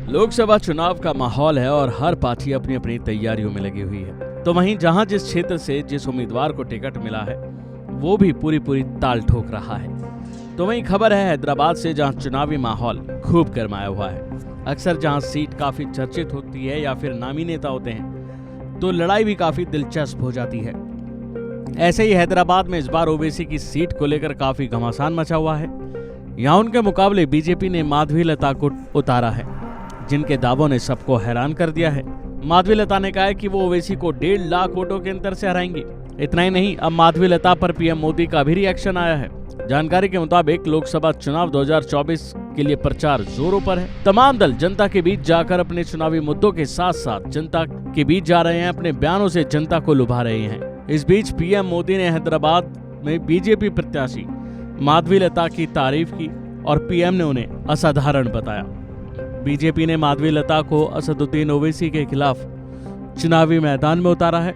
लोकसभा चुनाव का माहौल है और हर पार्टी अपनी अपनी तैयारियों में लगी हुई है। तो वहीं जहां जिस क्षेत्र से जिस उम्मीदवार को टिकट मिला है वो भी पूरी ताल ठोक रहा है। तो वहीं खबर है हैदराबाद से, जहां चुनावी माहौल खूब गरमाया हुआ है। अक्सर जहां सीट काफी चर्चित होती है या फिर नामी नेता होते हैं तो लड़ाई भी काफी दिलचस्प हो जाती है। ऐसे ही हैदराबाद में इस बार ओवैसी की सीट को लेकर काफी घमासान मचा हुआ है। यहाँ उनके मुकाबले बीजेपी ने माधवीलता को उतारा है, जिनके दावों ने सबको हैरान कर दिया है। माधवीलता ने कहा है कि वो ओवैसी को 1.5 लाख वोटों के अंतर से हराएंगी। इतना ही नहीं, अब माधवीलता पर पीएम मोदी का भी रिएक्शन आया है। जानकारी के मुताबिक लोकसभा चुनाव 2024 के लिए प्रचार जोरों पर है। तमाम दल जनता के बीच जाकर अपने चुनावी मुद्दों के साथ साथ जनता के बीच जा रहे हैं, अपने बयानों से जनता को लुभा रहे हैं। इस बीच पीएम मोदी ने हैदराबाद में बीजेपी प्रत्याशी माधवीलता की तारीफ की और पीएम ने उन्हें असाधारण बताया। बीजेपी ने माधवीलता को असदुद्दीन ओवैसी के खिलाफ चुनावी मैदान में उतारा है।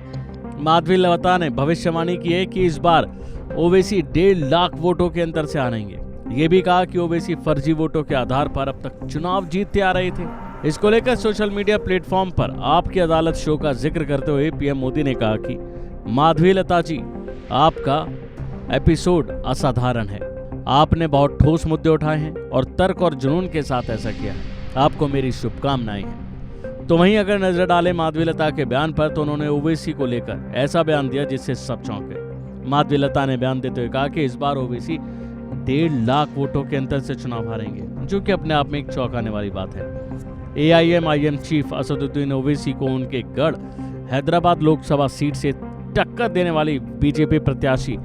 माधवीलता ने भविष्यवाणी की है कि इस बार ओवैसी 1.5 लाख वोटों के अंतर से हारेंगे। ये भी कहा कि ओवैसी फर्जी वोटों के आधार पर अब तक चुनाव जीतते आ रहे थे। इसको लेकर सोशल मीडिया प्लेटफॉर्म पर आपकी अदालत शो का जिक्र करते हुए पीएम मोदी ने कहा कि माधवीलता जी, आपका एपिसोड असाधारण है। आपने बहुत ठोस मुद्दे उठाए हैं और तर्क और जुनून के साथ ऐसा किया है। आपको मेरी शुभकामनाएं हैं। तो वहीं अगर नजर डालें माधवीलता के बयान पर, तो उन्होंने ओवैसी को लेकर ऐसा बयान दिया जिससे सब चौंके। माधवीलता ने बयान देते हुए कहा कि इस बार ओवैसी 1.5 लाख वोटों के अंतर से चुनाव हारेंगे, जो कि अपने आप में एक चौंकाने वाली बात है। AIMIM चीफ असदुद्दीन ओवैसी को उनके गढ़ हैदराबाद लोकसभा सीट से टक्कर देने वाली बीजेपी प्रत्याशी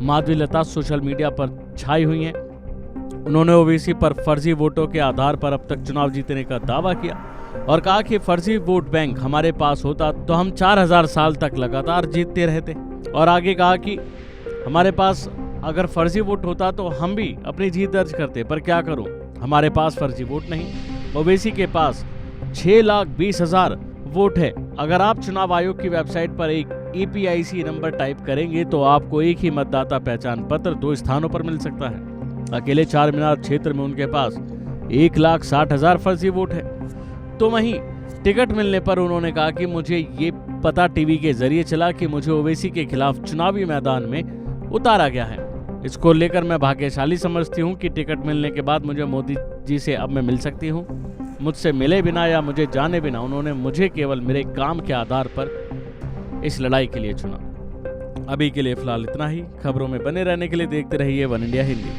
माधवीलता सोशल मीडिया पर छाई हुई हैं। उन्होंने ओवैसी पर फर्जी वोटों के आधार पर अब तक चुनाव जीतने का दावा किया और कहा कि फर्जी वोट बैंक हमारे पास होता तो हम 4000 साल तक लगातार जीतते रहते। और आगे कहा कि हमारे पास अगर फर्जी वोट होता तो हम भी अपनी जीत दर्ज करते, पर क्या करूं, हमारे पास फर्जी वोट नहीं। ओवैसी के पास 6,20,000 वोट है। अगर आप चुनाव आयोग की वेबसाइट पर एक EPIC नंबर टाइप करेंगे तो आपको एक ही मतदाता पहचान पत्र 2 स्थानों पर मिल सकता है। अकेले 4 मीनार क्षेत्र में उनके पास 1,60,000 फर्जी वोट है। तो वहीं टिकट मिलने पर उन्होंने कहा कि मुझे ये पता टीवी के जरिए चला कि मुझे ओवैसी के खिलाफ चुनावी मैदान में उतारा गया है। इसको लेकर मैं भाग्यशाली समझती हूँ कि टिकट मिलने के बाद मुझे मोदी जी से अब मैं मिल सकती हूँ। मुझसे मिले बिना या मुझे जाने बिना उन्होंने मुझे केवल मेरे काम के आधार पर इस लड़ाई के लिए चुना। अभी के लिए फिलहाल इतना ही। खबरों में बने रहने के लिए देखते रहिए वन इंडिया हिंदी।